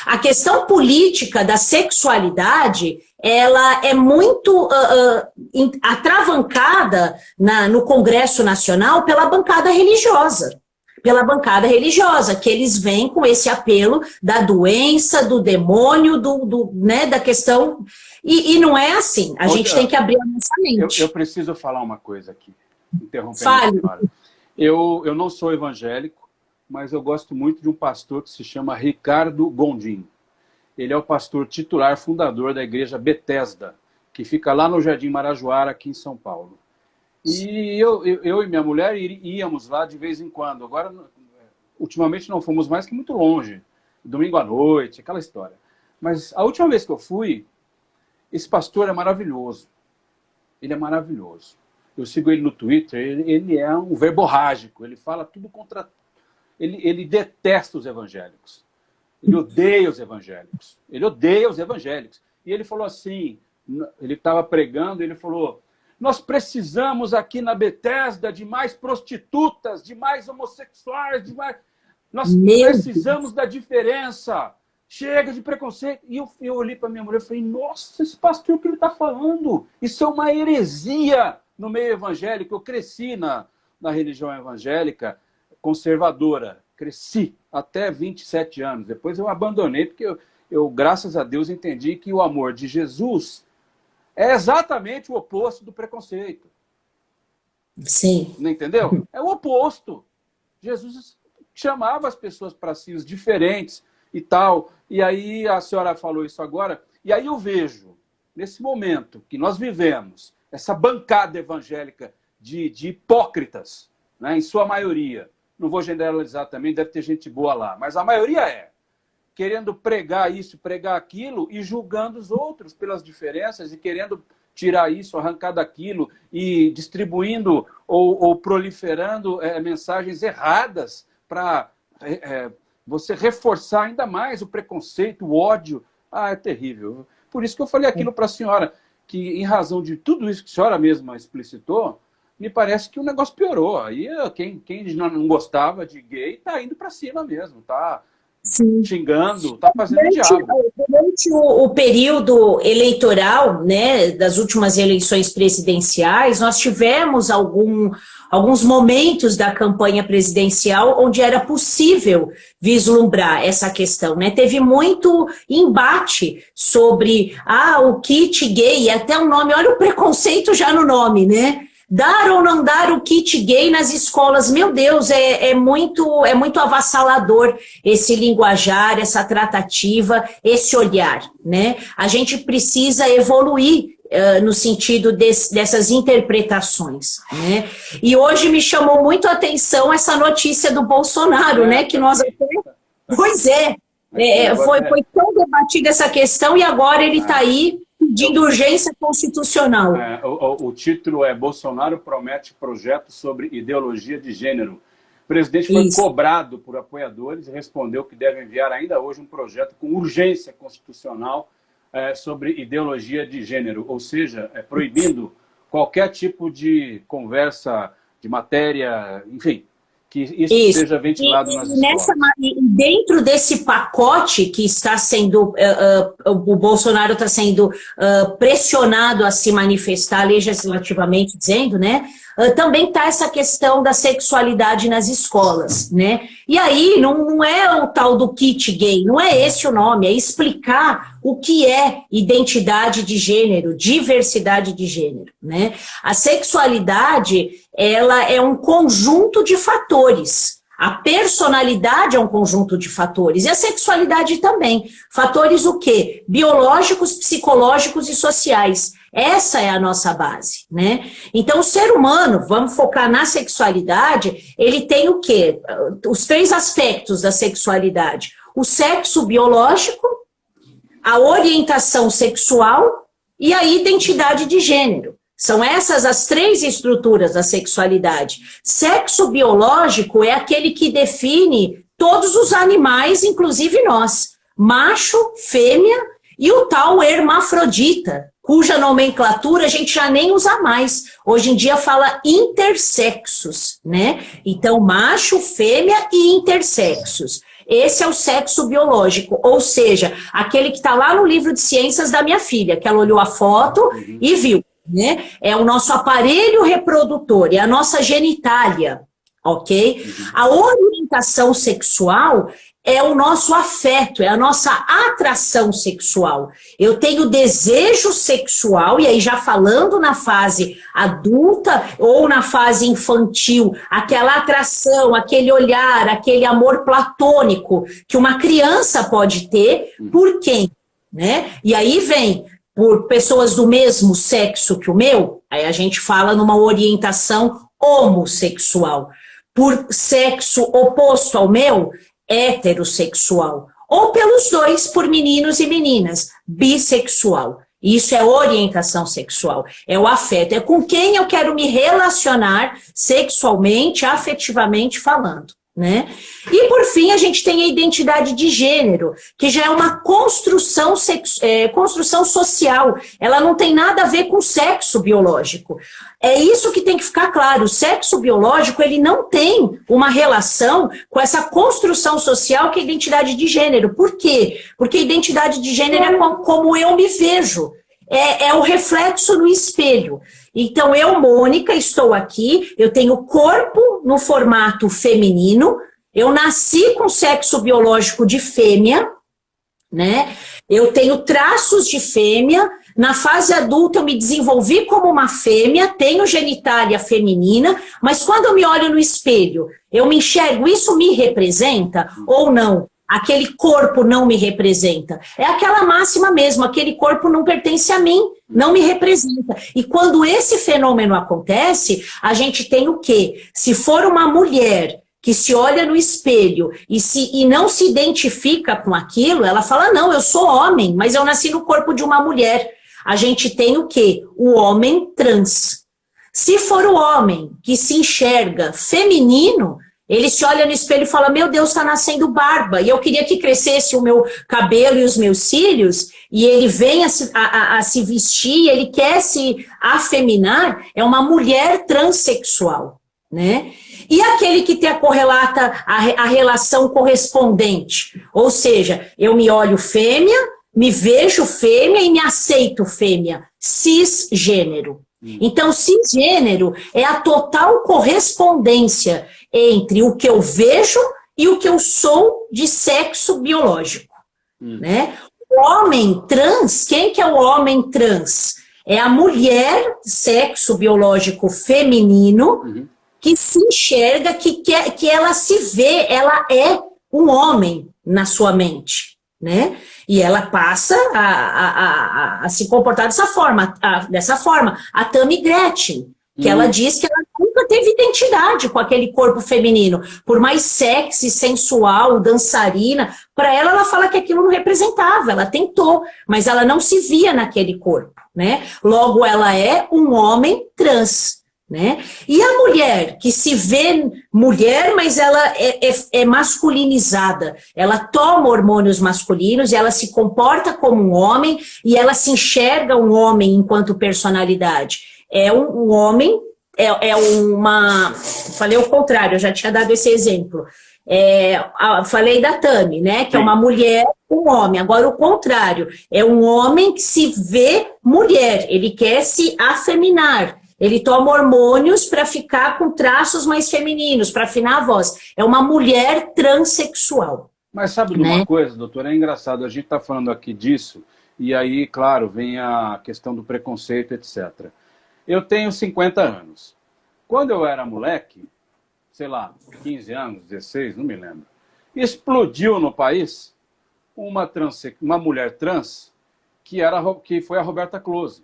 A questão política da sexualidade, ela é muito atravancada no Congresso Nacional pela bancada religiosa. Que eles vêm com esse apelo da doença, do demônio, né, da questão. E não é assim. A gente tem que abrir a nossa mente. Eu preciso falar uma coisa aqui, interrompendo Fale. a senhora. Eu não sou evangélico, mas eu gosto muito de um pastor que se chama Ricardo Gondim. Ele é o pastor titular, fundador da igreja Betesda, que fica lá no Jardim Marajoara, aqui em São Paulo. E eu e minha mulher íamos lá de vez em quando. Agora, ultimamente não fomos mais, que muito longe. Domingo à noite, aquela história. Mas a última vez que eu fui, Esse pastor é maravilhoso. Ele é maravilhoso. Eu sigo ele no Twitter, ele é um verborrágico, ele fala tudo contra... Ele detesta os evangélicos. Ele odeia os evangélicos. Ele odeia os evangélicos. E ele falou assim, ele estava pregando, ele falou, nós precisamos aqui na Bethesda de mais prostitutas, de mais homossexuais, de mais... Nós precisamos da diferença. Chega de preconceito. E eu olhei para minha mulher e falei, nossa, esse pastor, o que ele está falando? Isso é uma heresia no meio evangélico. Eu cresci na religião evangélica conservadora. Cresci até 27 anos. Depois eu abandonei, porque eu, graças a Deus, entendi que o amor de Jesus é exatamente o oposto do preconceito. Sim. Não entendeu? É o oposto. Jesus chamava as pessoas para si, os diferentes e tal. E aí a senhora falou isso agora. E aí eu vejo, nesse momento que nós vivemos, essa bancada evangélica de hipócritas, né, em sua maioria, não vou generalizar também, deve ter gente boa lá, mas a maioria é, querendo pregar isso, pregar aquilo e julgando os outros pelas diferenças e querendo tirar isso, arrancar daquilo e distribuindo ou proliferando mensagens erradas para você reforçar ainda mais o preconceito, o ódio. Ah, é terrível. Por isso que eu falei aquilo para a senhora, que em razão de tudo isso que a senhora mesma explicitou, me parece que o negócio piorou. Aí quem não gostava de gay está indo para cima mesmo, está xingando, está fazendo diabo. Durante o período eleitoral, né, das últimas eleições presidenciais, nós tivemos alguns momentos da campanha presidencial onde era possível vislumbrar essa questão, né? Teve muito embate sobre o kit gay, até o nome, olha o preconceito já no nome, né? Dar ou não dar o kit gay nas escolas, meu Deus, é muito avassalador esse linguajar, essa tratativa, esse olhar, né? A gente precisa evoluir no sentido dessas interpretações, né? E hoje me chamou muito a atenção essa notícia do Bolsonaro, né? Que nós até... Pois foi tão debatida essa questão e agora ele está aí pedindo urgência constitucional. O título é Bolsonaro promete projeto sobre ideologia de gênero. O presidente foi cobrado por apoiadores e respondeu que deve enviar ainda hoje um projeto com urgência constitucional sobre ideologia de gênero, ou seja, proibindo qualquer tipo de conversa, de matéria, enfim, que isso seja ventilado nas escolas. Dentro desse pacote que está sendo, o Bolsonaro está sendo pressionado a se manifestar legislativamente, dizendo, né? Também está essa questão da sexualidade nas escolas, né? E aí não é o tal do kit gay, não é esse o nome, é explicar o que é identidade de gênero, diversidade de gênero, né? A sexualidade, ela é um conjunto de fatores. A personalidade é um conjunto de fatores, e a sexualidade também. Fatores o quê? Biológicos, psicológicos e sociais. Essa é a nossa base, né? Então, o ser humano, vamos focar na sexualidade, ele tem o quê? Os 3 aspectos da sexualidade. O sexo biológico, a orientação sexual e a identidade de gênero. São essas as 3 estruturas da sexualidade. Sexo biológico é aquele que define todos os animais, inclusive nós. Macho, fêmea e o tal hermafrodita, cuja nomenclatura a gente já nem usa mais. Hoje em dia fala intersexos, né? Então, macho, fêmea e intersexos. Esse é o sexo biológico, ou seja, aquele que está lá no livro de ciências da minha filha, que ela olhou a foto e viu, né? É o nosso aparelho reprodutor, é a nossa genitália, ok? A orientação sexual é o nosso afeto, é a nossa atração sexual. Eu tenho desejo sexual, e aí já falando na fase adulta ou na fase infantil, aquela atração, aquele olhar, aquele amor platônico que uma criança pode ter por quem? Né? E aí vem por pessoas do mesmo sexo que o meu, aí a gente fala numa orientação homossexual. Por sexo oposto ao meu, heterossexual, ou pelos dois, por meninos e meninas, bissexual. Isso é orientação sexual, é o afeto, é com quem eu quero me relacionar sexualmente, afetivamente falando, né? E por fim a gente tem a identidade de gênero, que já é uma construção social, ela não tem nada a ver com sexo biológico. É isso que tem que ficar claro, o sexo biológico ele não tem uma relação com essa construção social que é a identidade de gênero. Por quê? Porque a identidade de gênero é como eu me vejo, é o reflexo no espelho. Então eu, Mônica, estou aqui, eu tenho corpo no formato feminino, eu nasci com sexo biológico de fêmea, né? Eu tenho traços de fêmea, na fase adulta eu me desenvolvi como uma fêmea, tenho genitália feminina, mas quando eu me olho no espelho, eu me enxergo, isso me representa ou não? Aquele corpo não me representa. É aquela máxima mesmo, aquele corpo não pertence a mim, não me representa. E quando esse fenômeno acontece, a gente tem o quê? Se for uma mulher que se olha no espelho e não se identifica com aquilo, ela fala, não, eu sou homem, mas eu nasci no corpo de uma mulher. A gente tem o quê? O homem trans. Se for o homem que se enxerga feminino, ele se olha no espelho e fala, meu Deus, está nascendo barba, e eu queria que crescesse o meu cabelo e os meus cílios, e ele vem a se vestir, ele quer se afeminar, é uma mulher transexual, né? E aquele que tem a relação correspondente, ou seja, eu me olho fêmea, me vejo fêmea e me aceito fêmea, cisgênero. Então, cisgênero é a total correspondência entre o que eu vejo e o que eu sou de sexo biológico, né? O homem trans, quem que é o homem trans? É a mulher, sexo biológico feminino, que se enxerga, que ela se vê, ela é um homem na sua mente, né? E ela passa a se comportar dessa forma. A Tammy Gretchen, que ela diz que ela nunca teve identidade com aquele corpo feminino. Por mais sexy, sensual, dançarina, para ela fala que aquilo não representava. Ela tentou, mas ela não se via naquele corpo, né? Logo, ela é um homem trans, né? E a mulher, que se vê mulher, mas ela é masculinizada, ela toma hormônios masculinos, ela se comporta como um homem e ela se enxerga um homem enquanto personalidade. É um homem, falei o contrário, eu já tinha dado esse exemplo. Falei da Tammy, né? Que é uma mulher, um homem. Agora o contrário, é um homem que se vê mulher, ele quer se afeminar. Ele toma hormônios para ficar com traços mais femininos, para afinar a voz. É uma mulher transexual. Mas sabe de uma coisa, doutora? É engraçado, a gente está falando aqui disso, e aí, claro, vem a questão do preconceito, etc. Eu tenho 50 anos. Quando eu era moleque, sei lá, 15 anos, 16, não me lembro, explodiu no país uma mulher trans que foi a Roberta Close.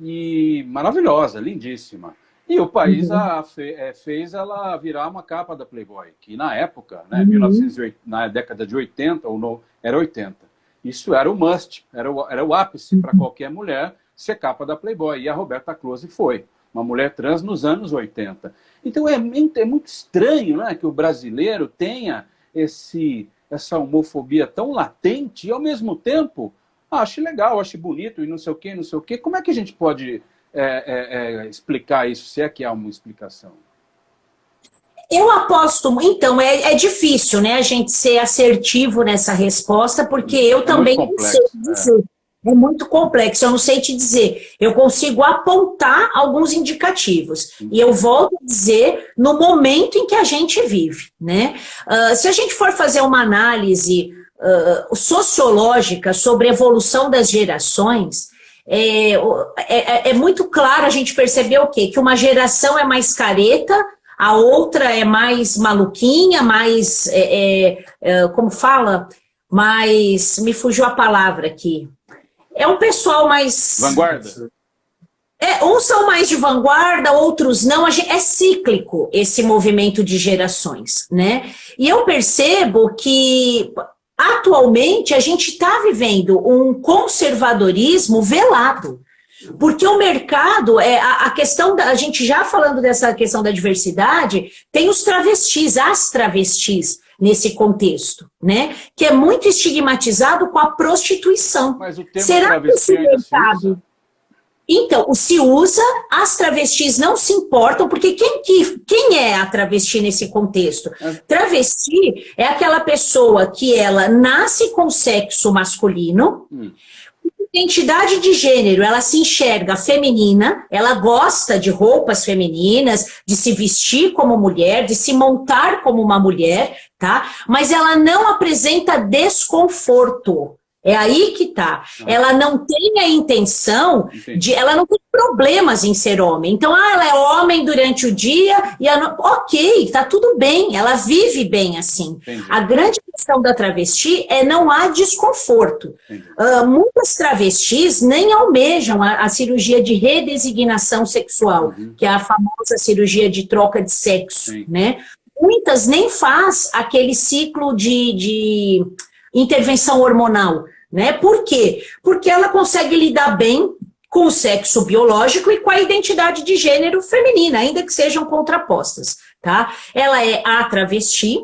E maravilhosa, lindíssima. E o país fez ela virar uma capa da Playboy, que na época, né, 1980, na década de 80, era 80. Isso era o must, era o ápice para qualquer mulher ser capa da Playboy. E a Roberta Close foi uma mulher trans nos anos 80. Então é muito estranho, né, que o brasileiro tenha essa homofobia tão latente e, ao mesmo tempo, acho legal, acho bonito e não sei o quê, não sei o quê. Como é que a gente pode explicar isso, se é que há uma explicação? Eu aposto, então, é difícil, né, a gente ser assertivo nessa resposta, porque eu também não sei dizer. É muito complexo, eu não sei te dizer. Eu consigo apontar alguns indicativos. E eu volto a dizer no momento em que a gente vive, né? Se a gente for fazer uma análise sociológica sobre a evolução das gerações, é muito claro a gente perceber o quê? Que uma geração é mais careta, a outra é mais maluquinha, mais, como fala? Mais, me fugiu a palavra aqui. É um pessoal mais... Vanguarda. Uns são mais de vanguarda, outros não. É cíclico esse movimento de gerações, né? E eu percebo que atualmente a gente está vivendo um conservadorismo velado. Porque o mercado, a questão a gente já falando dessa questão da diversidade, tem os travestis, as travestis nesse contexto, né? Que é muito estigmatizado com a prostituição. Mas o termo Será que esse travesti ainda se mercado... usa? Então, se usa, as travestis não se importam, porque quem é a travesti nesse contexto? Travesti é aquela pessoa que ela nasce com sexo masculino, identidade de gênero, ela se enxerga feminina, ela gosta de roupas femininas, de se vestir como mulher, de se montar como uma mulher, tá? Mas ela não apresenta desconforto. É aí que tá. Ela não tem a intenção de... Ela não tem problemas em ser homem. Então, ela é homem durante o dia e ok, tá tudo bem. Ela vive bem assim. Entendi. A grande questão da travesti é não há desconforto. Muitas travestis nem almejam a cirurgia de redesignação sexual, que é a famosa cirurgia de troca de sexo, né? Muitas nem faz aquele ciclo de intervenção hormonal, né? Por quê? Porque ela consegue lidar bem com o sexo biológico e com a identidade de gênero feminina, ainda que sejam contrapostas, tá? Ela é a travesti,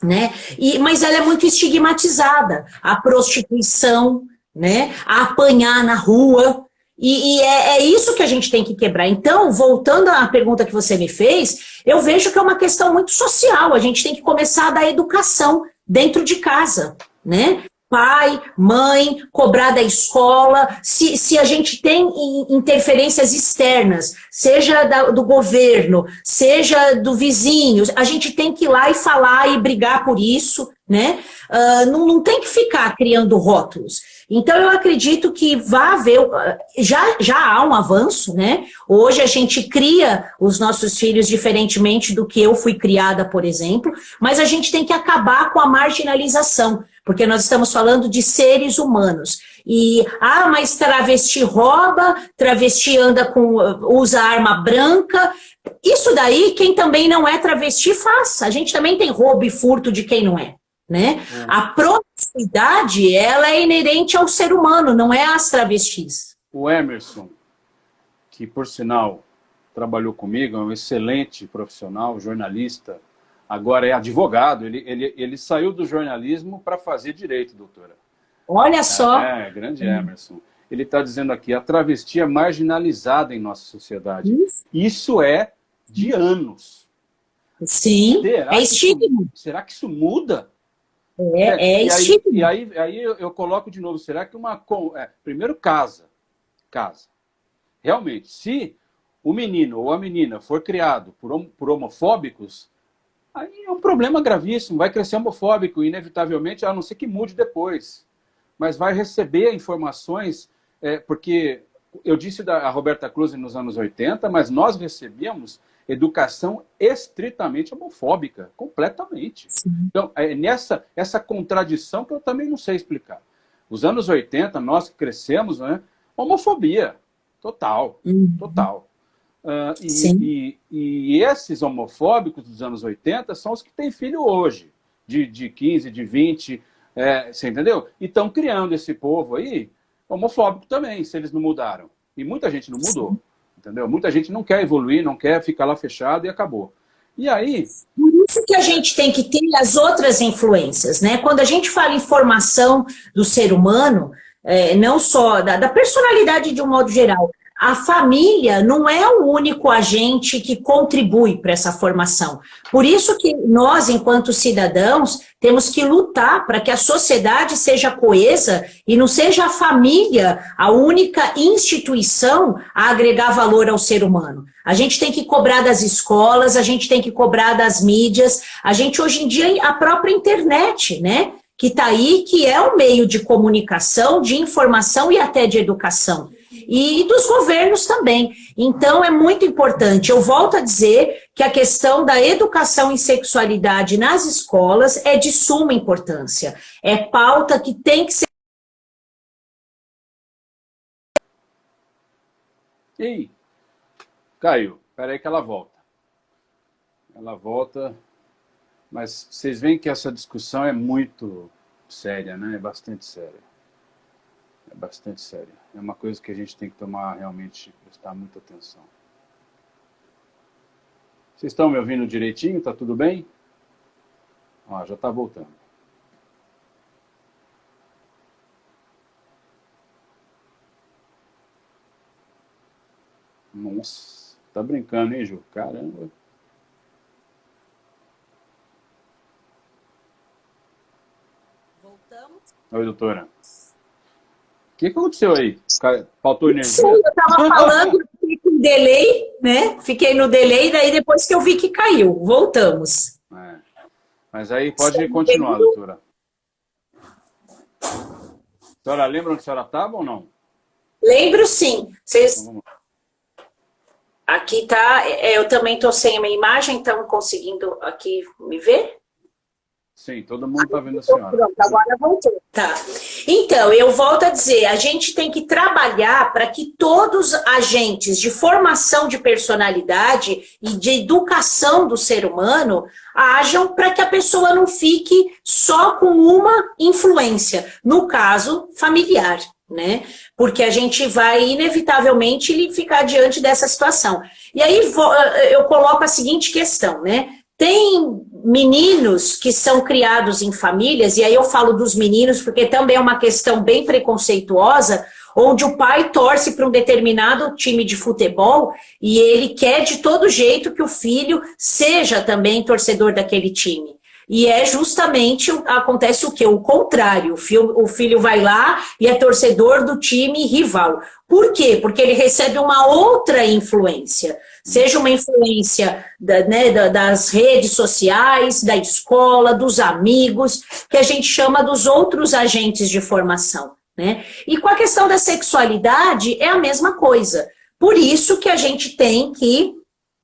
né? Mas ela é muito estigmatizada. A prostituição, né? A apanhar na rua. E é isso que a gente tem que quebrar. Então, voltando à pergunta que você me fez, eu vejo que é uma questão muito social. A gente tem que começar a dar educação dentro de casa, né? Pai, mãe, cobrar da escola, se a gente tem interferências externas, seja do governo, seja do vizinho, a gente tem que ir lá e falar e brigar por isso, né? Não tem que ficar criando rótulos. Então, eu acredito que vai haver, já há um avanço, né? Hoje a gente cria os nossos filhos diferentemente do que eu fui criada, por exemplo, mas a gente tem que acabar com a marginalização, porque nós estamos falando de seres humanos. Mas travesti rouba, travesti usa arma branca. Isso daí, quem também não é travesti, faça. A gente também tem roubo e furto de quem não é, né? A promiscuidade, ela é inerente ao ser humano, não é às travestis. O Emerson, que por sinal trabalhou comigo, é um excelente profissional, jornalista, agora é advogado, ele saiu do jornalismo para fazer direito, doutora. Olha só. Grande Emerson. Ele está dizendo aqui, a travesti é marginalizada em nossa sociedade. Isso é de anos. Sim, é estigma. Será que isso muda? Estigma. E aí eu coloco de novo, será que primeiro casa. Realmente, se o menino ou a menina for criado por homofóbicos, aí é um problema gravíssimo, vai crescer homofóbico, inevitavelmente, a não ser que mude depois. Mas vai receber informações, porque eu disse a Roberta Closet nos anos 80, mas nós recebíamos educação estritamente homofóbica, completamente. Sim. Então, é essa contradição que eu também não sei explicar. Os anos 80, nós que crescemos, né, homofobia, total. E esses homofóbicos dos anos 80 são os que têm filho hoje, de 15, de 20, você entendeu? E estão criando esse povo aí homofóbico também, se eles não mudaram. E muita gente não mudou. Sim. Entendeu? Muita gente não quer evoluir, não quer ficar lá fechado e acabou. E aí... Por isso que a gente tem que ter as outras influências, né? Quando a gente fala em formação do ser humano, não só da personalidade de um modo geral, a família não é o único agente que contribui para essa formação. Por isso que nós, enquanto cidadãos, temos que lutar para que a sociedade seja coesa e não seja a família a única instituição a agregar valor ao ser humano. A gente tem que cobrar das escolas, a gente tem que cobrar das mídias, a gente hoje em dia, a própria internet, né? Que está aí, que é um meio de comunicação, de informação e até de educação. E dos governos também. Então, é muito importante. Eu volto a dizer que a questão da educação em sexualidade nas escolas é de suma importância. É pauta que tem que ser... Ih, caiu. Espera aí que ela volta. Ela volta, mas vocês veem que essa discussão é muito séria, né? É bastante séria. É bastante séria. É uma coisa que a gente tem que tomar realmente, prestar muita atenção. Vocês estão me ouvindo direitinho? Tá tudo bem? Ó, já tá voltando. Nossa, tá brincando, hein, Ju? Caramba. Voltamos? Oi, doutora. O que aconteceu aí? Faltou energia? Sim, eu estava falando, fiquei com delay, né? Fiquei no delay, daí depois que eu vi que caiu. Voltamos. É. Mas aí pode continuar, doutora. A senhora lembra onde a senhora estava ou não? Lembro sim. Vocês... Então, vamos lá. Aqui tá, eu também estou sem a minha imagem, estão conseguindo aqui me ver? Sim, todo mundo está vendo a senhora. Pronto, agora voltou. Tá. Então, eu volto a dizer, a gente tem que trabalhar para que todos os agentes de formação de personalidade e de educação do ser humano ajam para que a pessoa não fique só com uma influência, no caso, familiar, né? Porque a gente vai, inevitavelmente, ficar diante dessa situação. E aí eu coloco a seguinte questão, né? Tem meninos que são criados em famílias, e aí eu falo dos meninos porque também é uma questão bem preconceituosa, onde o pai torce para um determinado time de futebol e ele quer de todo jeito que o filho seja também torcedor daquele time. E é justamente, acontece o quê? O contrário, o filho vai lá e é torcedor do time rival. Por quê? Porque ele recebe uma outra influência, seja uma influência das redes sociais, da escola, dos amigos, que a gente chama dos outros agentes de formação, né? E com a questão da sexualidade é a mesma coisa. Por isso que a gente tem que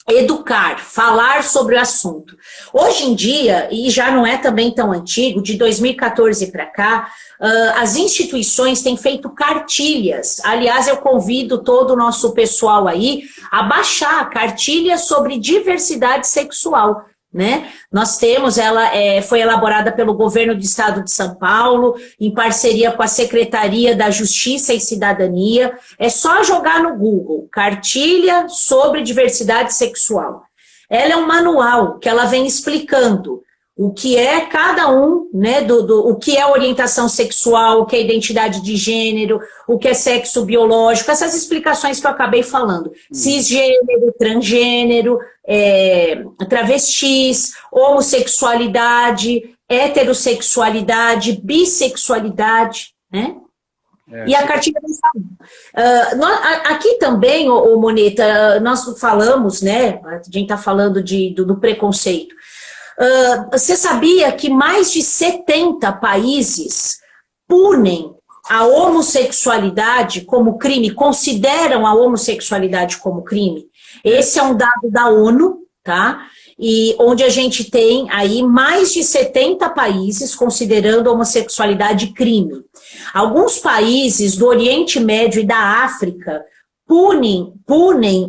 educar, falar sobre o assunto. Hoje em dia, e já não é também tão antigo, de 2014 para cá, as instituições têm feito cartilhas. Aliás, eu convido todo o nosso pessoal aí a baixar cartilhas sobre diversidade sexual, né? Nós temos, ela foi elaborada pelo governo do estado de São Paulo, em parceria com a Secretaria da Justiça e Cidadania. É só jogar no Google, cartilha sobre diversidade sexual. Ela é um manual que ela vem explicando o que é cada um, né, o que é orientação sexual, o que é identidade de gênero, o que é sexo biológico, essas explicações que eu acabei falando. Cisgênero, transgênero, travestis, homossexualidade, heterossexualidade, bissexualidade, né? E a cartilha aqui também, Moneta, nós falamos, né? A gente está falando do preconceito. Você sabia que mais de 70 países punem a homossexualidade como crime, consideram a homossexualidade como crime? Esse é um dado da ONU, tá? E onde a gente tem aí mais de 70 países considerando a homossexualidade crime. Alguns países do Oriente Médio e da África punem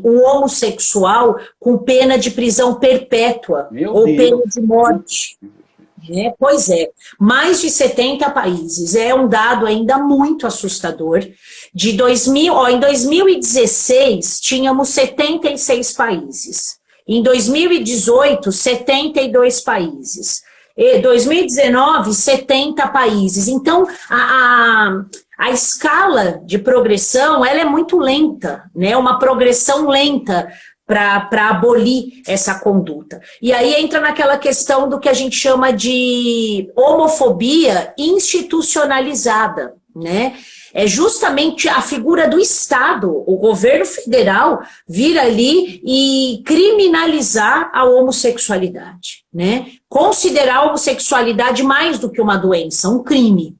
o homossexual com pena de prisão perpétua ou pena de morte. Pois é, mais de 70 países. É um dado ainda muito assustador. Em 2016, tínhamos 76 países. Em 2018, 72 países. Em 2019, 70 países. Então, a escala de progressão, ela é muito lenta, né? Uma progressão lenta para abolir essa conduta. E aí entra naquela questão do que a gente chama de homofobia institucionalizada, né? É justamente a figura do Estado, o governo federal, vir ali e criminalizar a homossexualidade, né? Considerar a homossexualidade mais do que uma doença, um crime.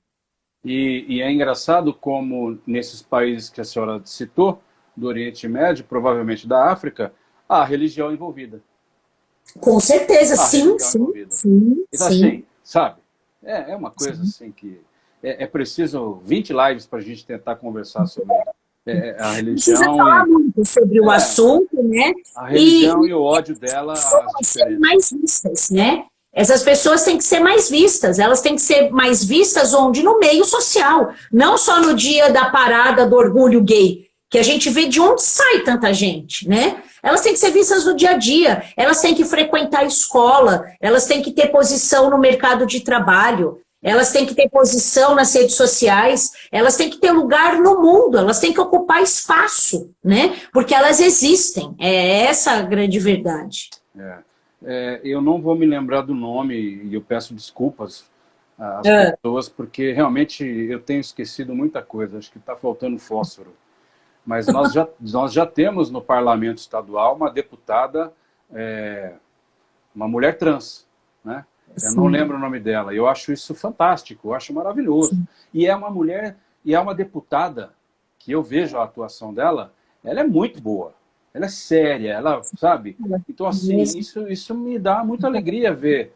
E é engraçado como nesses países que a senhora citou, do Oriente Médio, provavelmente da África, há religião envolvida. Com certeza, sim. Então, assim, sabe? É uma coisa assim que... É preciso 20 lives para a gente tentar conversar sobre a religião. Precisa falar muito sobre o assunto, né? A religião e o ódio dela. Mais vistas, né? Essas pessoas têm que ser mais vistas, elas têm que ser mais vistas onde? No meio social, não só no dia da parada do orgulho gay, que a gente vê de onde sai tanta gente, né? Elas têm que ser vistas no dia a dia, elas têm que frequentar a escola, elas têm que ter posição no mercado de trabalho, elas têm que ter posição nas redes sociais, elas têm que ter lugar no mundo, elas têm que ocupar espaço, né? Porque elas existem, é essa a grande verdade. Eu não vou me lembrar do nome e eu peço desculpas às pessoas, porque realmente eu tenho esquecido muita coisa, acho que está faltando fósforo. Mas nós já temos no parlamento estadual uma deputada, uma mulher trans, né? Eu não lembro o nome dela. Eu acho isso fantástico, eu acho maravilhoso. Sim. E é uma mulher, e é uma deputada que eu vejo a atuação dela, ela é muito boa. Ela é séria, ela, sabe? Então, assim, isso me dá muita alegria ver.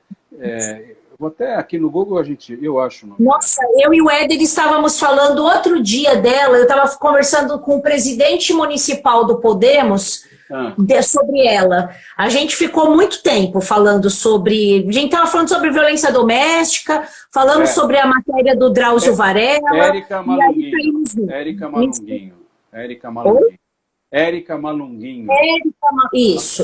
Vou até aqui no Google, eu acho. Nossa, eu e o Éder estávamos falando outro dia dela, eu estava conversando com o presidente municipal do Podemos sobre ela. A gente ficou muito tempo falando sobre... A gente estava falando sobre violência doméstica, falando sobre a matéria do Drauzio Varela. Érica Malunguinho. Isso. Érica Malunguinho. Isso,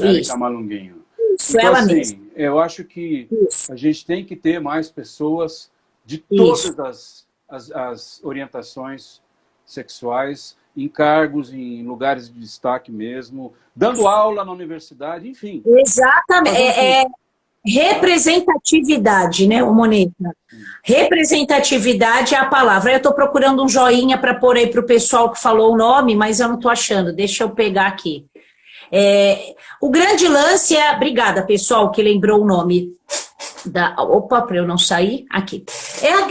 então, ela assim, mesma. Eu acho que a gente tem que ter mais pessoas de todas as orientações sexuais, em cargos, em lugares de destaque mesmo, dando aula na universidade, enfim. Exatamente. Representatividade, né, Moneta? Representatividade é a palavra. Eu estou procurando um joinha para pôr aí para o pessoal que falou o nome, mas eu não estou achando. Deixa eu pegar aqui. O grande lance é... Obrigada, pessoal, que lembrou o nome. Opa, para eu não sair. Aqui.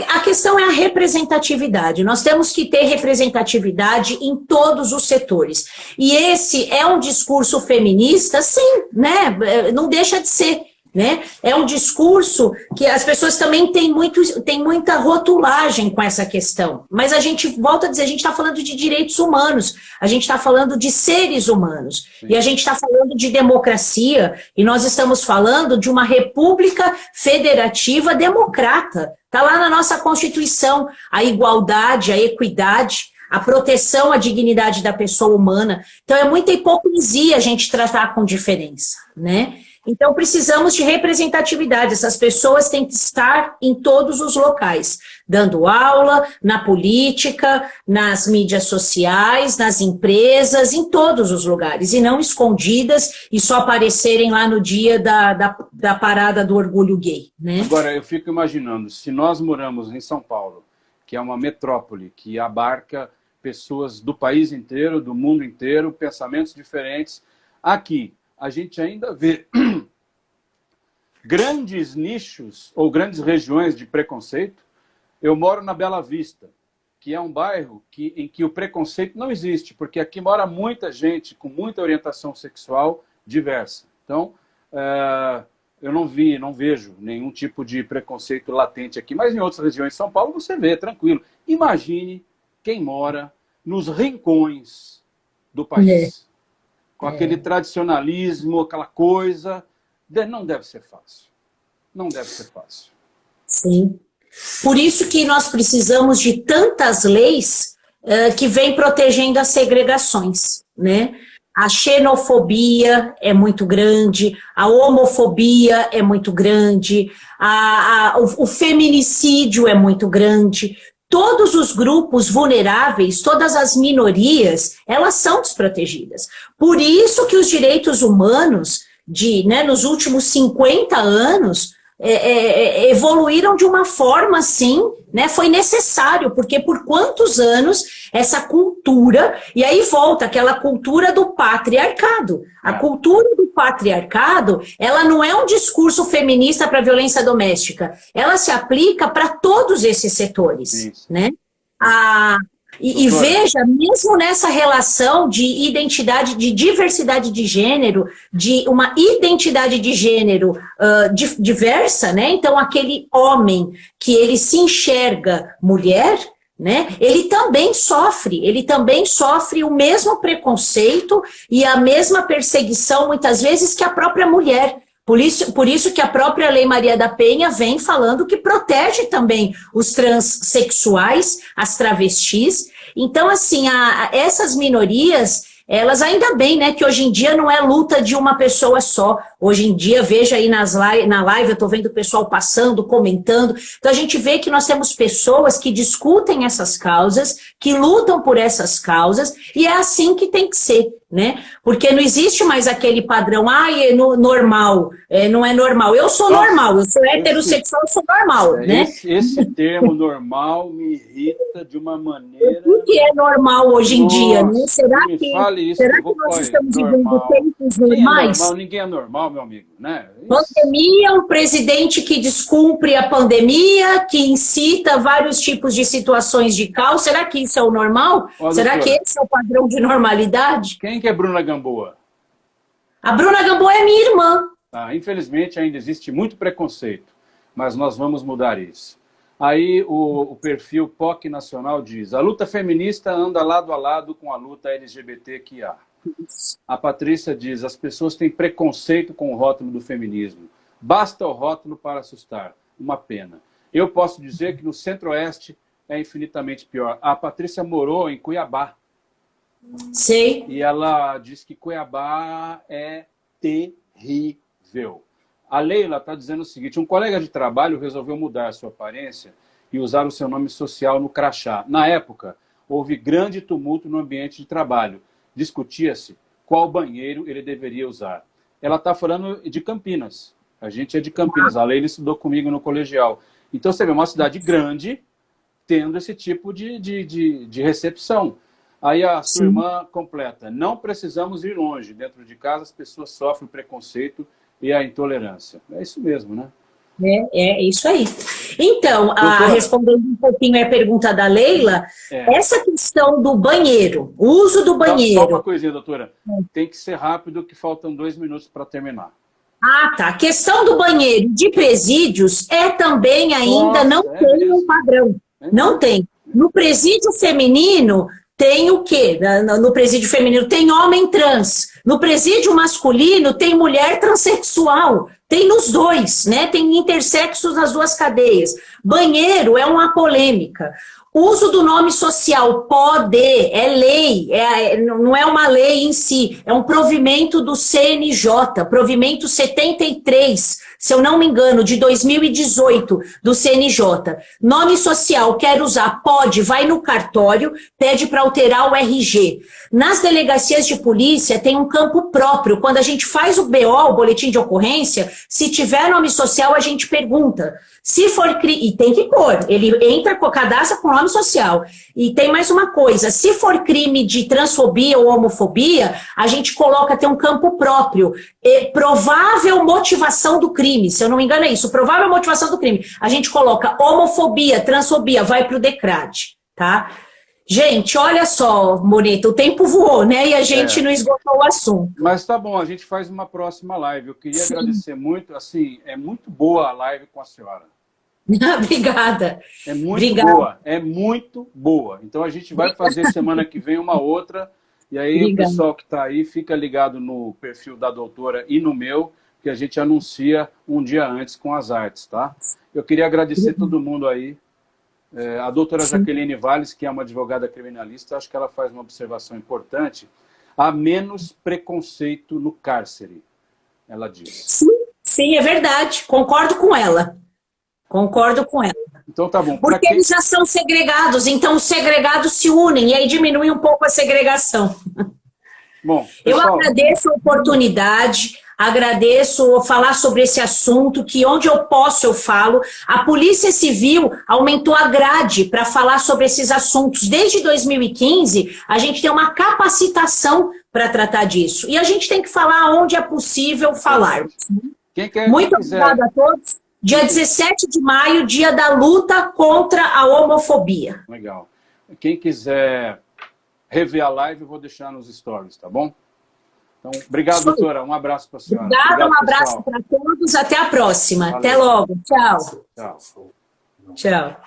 A questão é a representatividade. Nós temos que ter representatividade em todos os setores. E esse é um discurso feminista, sim, né? Não deixa de ser. Né? É um discurso que as pessoas também têm muita rotulagem com essa questão. Mas a gente, volta a dizer, a gente está falando de direitos humanos, a gente está falando de seres humanos, e a gente está falando de democracia, e nós estamos falando de uma república federativa democrata. Está lá na nossa Constituição a igualdade, a equidade, a proteção à dignidade da pessoa humana. Então é muita hipocrisia a gente tratar com diferença, né? Então, precisamos de representatividade. Essas pessoas têm que estar em todos os locais, dando aula, na política, nas mídias sociais, nas empresas, em todos os lugares, e não escondidas e só aparecerem lá no dia da parada do orgulho gay, né? Agora, eu fico imaginando, se nós moramos em São Paulo, que é uma metrópole que abarca pessoas do país inteiro, do mundo inteiro, pensamentos diferentes, aqui a gente ainda vê grandes nichos ou grandes regiões de preconceito. Eu moro na Bela Vista, que é um bairro em que o preconceito não existe, porque aqui mora muita gente com muita orientação sexual diversa. Então, eu não vejo nenhum tipo de preconceito latente aqui, mas em outras regiões de São Paulo você vê, tranquilo. Imagine quem mora nos rincões do país. Com aquele tradicionalismo, aquela coisa. Não deve ser fácil. Não deve ser fácil. Sim. Por isso que nós precisamos de tantas leis que vêm protegendo as segregações, né? A xenofobia é muito grande, a homofobia é muito grande, o feminicídio é muito grande. Todos os grupos vulneráveis, todas as minorias, elas são desprotegidas. Por isso que os direitos humanos, nos últimos 50 anos, evoluíram de uma forma assim, né? Foi necessário, porque por quantos anos essa cultura, e aí volta aquela cultura do patriarcado. A cultura do patriarcado, ela não é um discurso feminista para a violência doméstica, ela se aplica para todos esses setores, né? E veja, mesmo nessa relação de identidade, de diversidade de gênero, de uma identidade de gênero diversa, né? Então, aquele homem que ele se enxerga mulher, né? Ele também sofre o mesmo preconceito e a mesma perseguição, muitas vezes, que a própria mulher. Por isso que a própria Lei Maria da Penha vem falando que protege também os transexuais, as travestis. Então, assim, essas minorias, elas ainda bem, né, que hoje em dia não é luta de uma pessoa só. Hoje em dia, veja aí na live, eu estou vendo o pessoal passando, comentando. Então, a gente vê que nós temos pessoas que discutem essas causas, que lutam por essas causas, e é assim que tem que ser, né? Porque não existe mais aquele padrão, é normal, não é normal. Eu sou normal, eu sou heterossexual, eu sou normal, né? Esse termo normal me irrita de uma maneira... O que é normal hoje em dia, né? Será que nós estamos vivendo tempos normais? Ninguém é normal, meu amigo, né? Pandemia, um presidente que descumpre a pandemia, que incita vários tipos de situações de caos. Será que isso é o normal? Será que esse é o padrão de normalidade? Quem que é Bruna Gamboa? A Bruna Gamboa é minha irmã. Infelizmente ainda existe muito preconceito, mas nós vamos mudar isso. Aí o perfil POC Nacional diz: a luta feminista anda lado a lado com a luta LGBTQIA. A Patrícia diz: as pessoas têm preconceito com o rótulo do feminismo. Basta o rótulo para assustar. Uma pena. Eu posso dizer que no Centro-Oeste é infinitamente pior. A Patrícia morou em Cuiabá. Sei. E ela diz que Cuiabá é terrível. A Leila está dizendo o seguinte: um colega de trabalho resolveu mudar a sua aparência e usar o seu nome social no crachá. Na época, houve grande tumulto no ambiente de trabalho. Discutia-se qual banheiro ele deveria usar. Ela está falando de Campinas. A gente é de Campinas. A Leila estudou comigo no colegial. Então, você vê uma cidade grande tendo esse tipo de recepção. Aí a sua irmã completa: não precisamos ir longe. Dentro de casa as pessoas sofrem o preconceito e a intolerância. É isso mesmo, né? É isso aí. Então, respondendo um pouquinho a pergunta da Leila, essa questão do banheiro, o uso do banheiro... Só uma coisinha, doutora. Tem que ser rápido, que faltam 2 minutos para terminar. Tá. A questão do banheiro de presídios também ainda não tem um padrão. Não tem. No presídio feminino... tem o quê? No presídio feminino tem homem trans. No presídio masculino tem mulher transexual. Tem nos dois, né? Tem intersexos nas duas cadeias. Banheiro é uma polêmica. Uso do nome social pode, é lei, não é uma lei em si, é um provimento do CNJ, provimento 73, se eu não me engano, de 2018, do CNJ. Nome social, quer usar, pode, vai no cartório, pede para alterar o RG. Nas delegacias de polícia tem um campo próprio, quando a gente faz o BO, o boletim de ocorrência, se tiver nome social a gente pergunta. Se for e tem que pôr, ele entra, cadastra com nome social. E tem mais uma coisa: se for crime de transfobia ou homofobia, a gente coloca, tem um campo próprio. Provável motivação do crime, se eu não me engano é isso, provável motivação do crime. A gente coloca homofobia, transfobia, vai para o DECRAD, tá? Gente, olha só, Moneta, o tempo voou, né? E a gente não esgotou o assunto. Mas tá bom, a gente faz uma próxima live. Eu queria agradecer muito, assim, é muito boa a live com a senhora. Obrigada. É muito boa, é muito boa. Então a gente vai fazer semana que vem uma outra. E aí o pessoal que está aí, fica ligado no perfil da doutora e no meu, que a gente anuncia um dia antes com as artes, tá? Eu queria agradecer todo mundo aí. A doutora Jaqueline Valles, que é uma advogada criminalista, acho que ela faz uma observação importante. Há menos preconceito no cárcere, ela diz. Sim, é verdade. Concordo com ela. Concordo com ela. Então tá bom. Porque eles já são segregados, então os segregados se unem, e aí diminui um pouco a segregação. Bom, pessoal, eu agradeço a oportunidade, agradeço falar sobre esse assunto, que onde eu posso eu falo. A Polícia Civil aumentou a grade para falar sobre esses assuntos. Desde 2015, a gente tem uma capacitação para tratar disso. E a gente tem que falar onde é possível falar. Muito obrigada a todos. Dia 17 de maio, dia da luta contra a homofobia. Legal. Quem quiser rever a live, eu vou deixar nos stories, tá bom? Então, obrigado, doutora. Um abraço para a senhora. Obrigada, um abraço para todos. Até a próxima. Valeu. Até logo. Tchau. Tchau. Tchau.